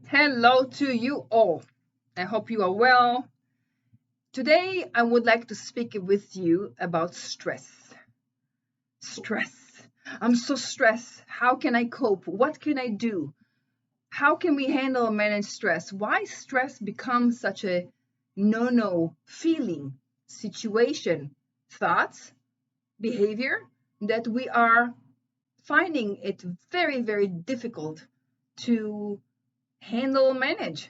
Hello to you all. I hope you are well. Today, I would like to speak with you about stress. Stress. I'm so stressed. How can I cope? What can I do? How can we handle and manage stress? Why stress becomes such a no feeling, situation, thoughts, behavior that we are finding it very difficult to handle and manage.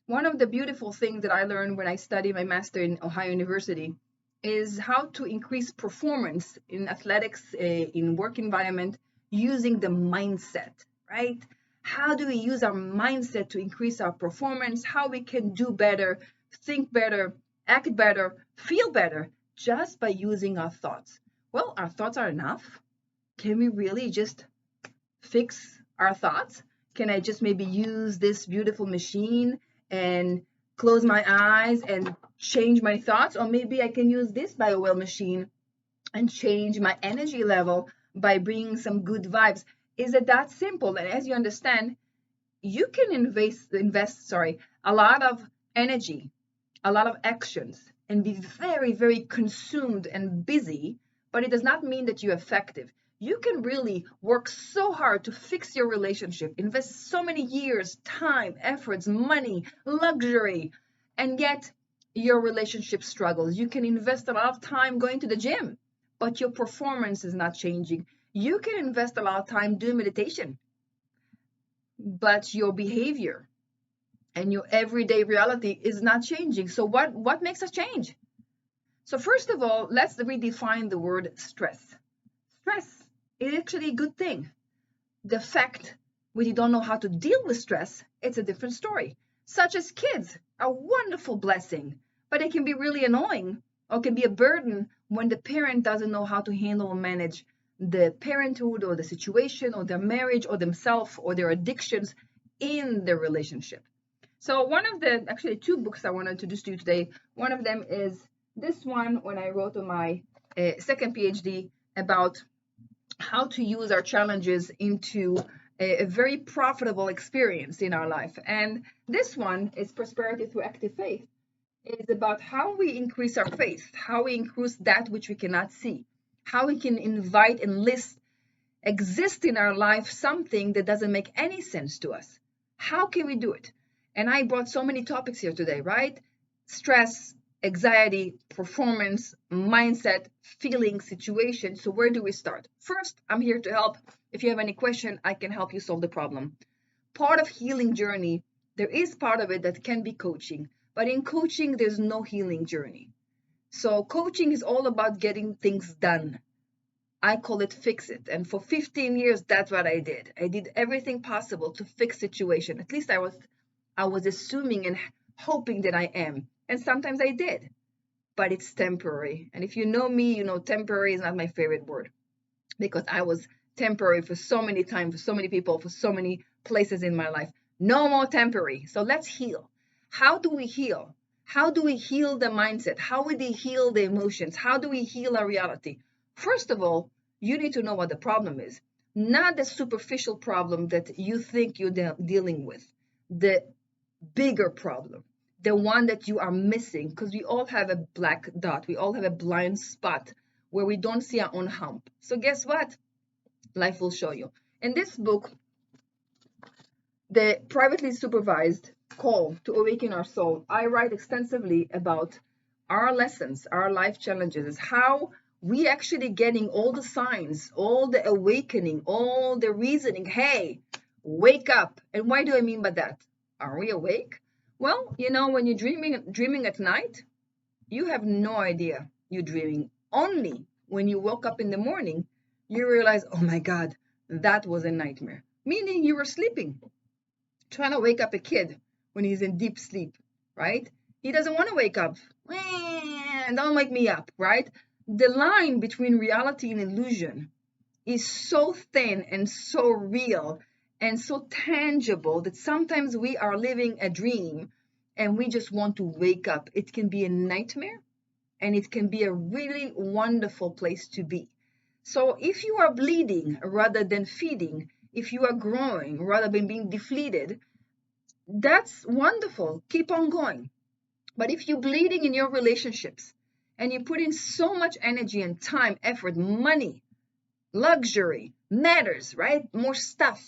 One of the beautiful things that I learned when I studied my master in Ohio University is how to increase performance in athletics, in work environment, using the mindset, right? How do we use our mindset to increase our performance? How we can do better, think better, act better, feel better just by using our thoughts. Well, our thoughts are enough. Can we really just fix our thoughts? Can I just maybe use this beautiful machine and close my eyes and change my thoughts? Or maybe I can use this BioWell machine and change my energy level by bringing some good vibes. Is it that simple? And as you understand, you can invest a lot of energy, a lot of actions, and be very consumed and busy, but it does not mean that you're effective. You can really work so hard to fix your relationship, invest so many years, time, efforts, money, luxury, and yet your relationship struggles. You can invest a lot of time going to the gym, but your performance is not changing. You can invest a lot of time doing meditation, but your behavior and your everyday reality is not changing. So what makes us change? So first of all, let's redefine the word stress. Stress is actually a good thing. The fact when you don't know how to deal with stress, it's a different story. Such as kids, a wonderful blessing, but it can be really annoying or can be a burden when the parent doesn't know how to handle and manage the parenthood or the situation or their marriage or themselves or their addictions in their relationship. So one of the actually two books I want to introduce to you today, one of them is this one when I wrote on my second PhD about how to use our challenges into a very profitable experience in our life. And this one is Prosperity Through Active Faith. It's about how we increase our faith, how we increase that which we cannot see, how we can invite and exist in our life something that doesn't make any sense to us. How can we do it? And I brought so many topics here today, right? Stress, anxiety, performance, mindset, feeling, situation. So where do we start? First, I'm here to help. If you have any question, I can help you solve the problem. Part of healing journey, there is part of it that can be coaching, but in coaching, there's no healing journey. So coaching is all about getting things done. I call it fix it. And for 15 years, that's what I did. I did everything possible to fix situation. At least I was assuming and hoping that I am. And sometimes I did, but it's temporary. And if you know me, you know temporary is not my favorite word because I was temporary for so many times, for so many people, for so many places in my life. No more temporary. So let's heal. How do we heal? How do we heal the mindset? How do we heal the emotions? How do we heal our reality? First of all, you need to know what the problem is, not the superficial problem that you think you're dealing with, the bigger problem, the one that you are missing, because we all have a black dot. We all have a blind spot where we don't see our own hump. So guess what? Life will show you. In this book, the privately supervised call to awaken our soul, I write extensively about our lessons, our life challenges, how we actually getting all the signs, all the awakening, all the reasoning. Hey, wake up. And why do I mean by that? Are we awake? Well, when you're dreaming at night, you have no idea you're dreaming. Only when you woke up in the morning, you realize, oh my God, that was a nightmare. Meaning you were sleeping. Trying to wake up a kid when he's in deep sleep, right? He doesn't want to wake up. Don't wake me up, right? The line between reality and illusion is so thin and so real and so tangible that sometimes we are living a dream and we just want to wake up. It can be a nightmare and it can be a really wonderful place to be. So if you are bleeding rather than feeding, if you are growing rather than being depleted, That's wonderful. Keep on going. But if you're bleeding in your relationships and you put in so much energy and time, effort, money, luxury, matters, right? More stuff,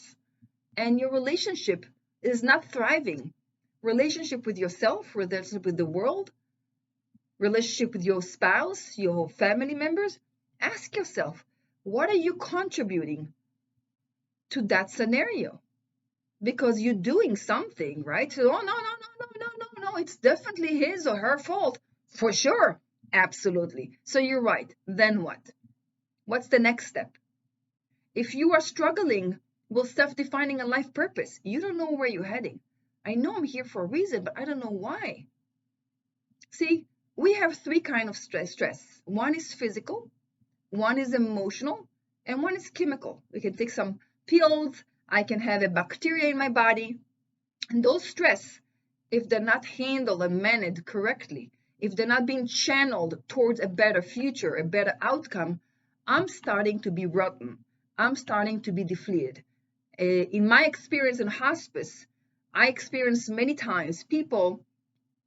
and your relationship is not thriving, relationship with yourself, relationship with the world, relationship with your spouse, your family members, ask yourself, what are you contributing to that scenario? Because you're doing something, right? So, oh, no, it's definitely his or her fault. For sure. Absolutely. So you're right. Then what? What's the next step? If you are struggling with self-defining a life purpose, you don't know where you're heading. I know I'm here for a reason, but I don't know why. See, we have three kinds of stress. One is physical, one is emotional, and one is chemical. We can take some pills. I can have a bacteria in my body. And those stress, if they're not handled and managed correctly, if they're not being channeled towards a better future, a better outcome, I'm starting to be rotten. I'm starting to be depleted. In my experience in hospice, I experienced many times people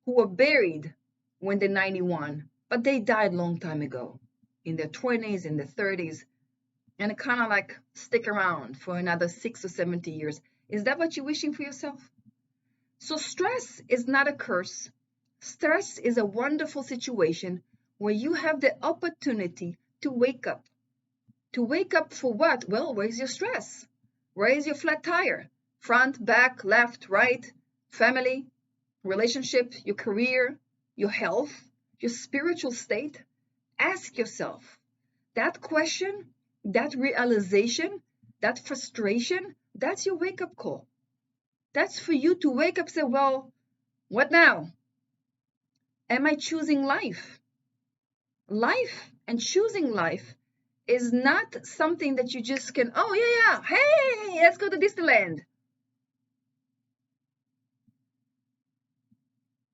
who were buried when they're 91, but they died a long time ago, in their 20s, in their 30s, and it kind of like stick around for another 6 or 70 years. Is that what you're wishing for yourself? So stress is not a curse. Stress is a wonderful situation where you have the opportunity to wake up. To wake up for what? Well, where's your stress? Where is your flat tire? Front, back, left, right, family, relationship, your career, your health, your spiritual state? Ask yourself that question, that realization, that frustration, that's your wake-up call. That's for you to wake up and say, well, what now? Am I choosing life? Life and choosing life is not something that you just can, oh, yeah, hey, let's go to Disneyland.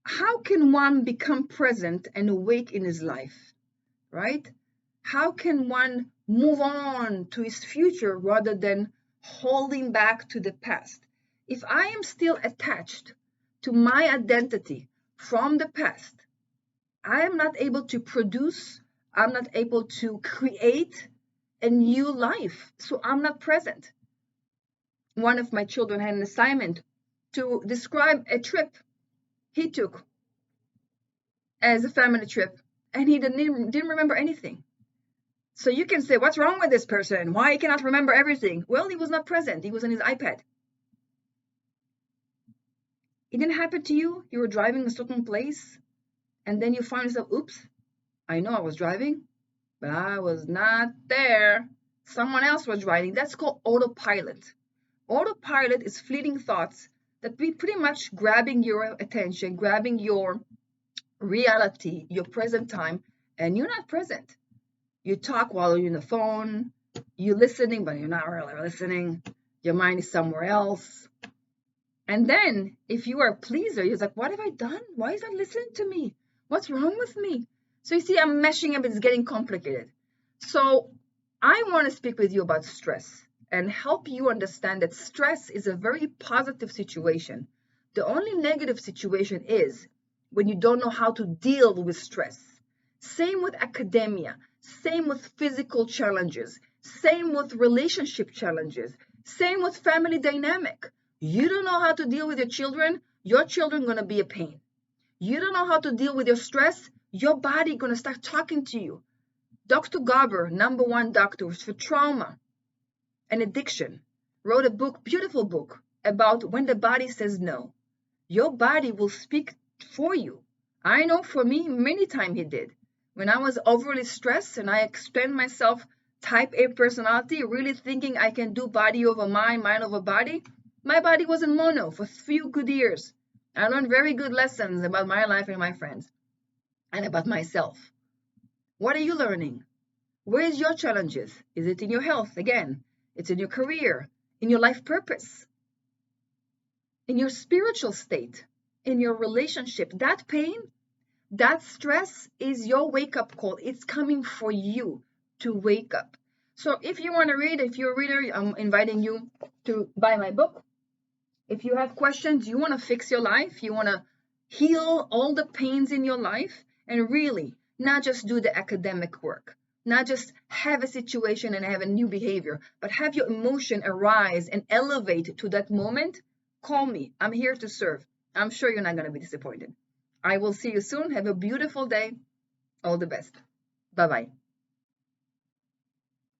How can one become present and awake in his life, right? How can one move on to his future rather than holding back to the past? If I am still attached to my identity from the past, I am not able to produce, I'm not able to create a new life. So I'm not present. One of my children had an assignment to describe a trip he took as a family trip, and he didn't remember anything. So you can say, what's wrong with this person? Why he cannot remember everything? Well, he was not present. He was on his iPad. It didn't happen to you. You were driving a certain place, and then you find yourself, oops, I know I was driving, but I was not there. Someone else was driving. That's called autopilot. Autopilot is fleeting thoughts that be pretty much grabbing your attention, grabbing your reality, your present time, and you're not present. You talk while you're on the phone, you're listening, but you're not really listening. Your mind is somewhere else. And then if you are a pleaser, you're like, what have I done? Why is that listening to me? What's wrong with me? So you see, I'm meshing up, it's getting complicated. So I want to speak with you about stress and help you understand that stress is a very positive situation. The only negative situation is when you don't know how to deal with stress. Same with academia, same with physical challenges, same with relationship challenges, same with family dynamic. You don't know how to deal with your children going to be a pain. You don't know how to deal with your stress, your body going to start talking to you. Dr. Garber, #1 doctor for trauma and addiction, wrote a book, beautiful book, about when the body says no. Your body will speak for you. I know for me, many times he did. When I was overly stressed and I expand myself, type A personality, really thinking I can do body over mind, mind over body, my body was in mono for a few good years. I learned very good lessons about my life and my friends and about myself. What are you learning? Where is your challenges? Is it in your health? Again, it's in your career, in your life purpose, in your spiritual state, in your relationship. That pain, that stress is your wake-up call. It's coming for you to wake up. So if you want to read, if you're a reader, I'm inviting you to buy my book. If you have questions, you want to fix your life, you want to heal all the pains in your life, and really not just do the academic work, not just have a situation and have a new behavior, but have your emotion arise and elevate to that moment, call me. I'm here to serve. I'm sure you're not going to be disappointed. I will see you soon. Have a beautiful day. All the best. Bye-bye.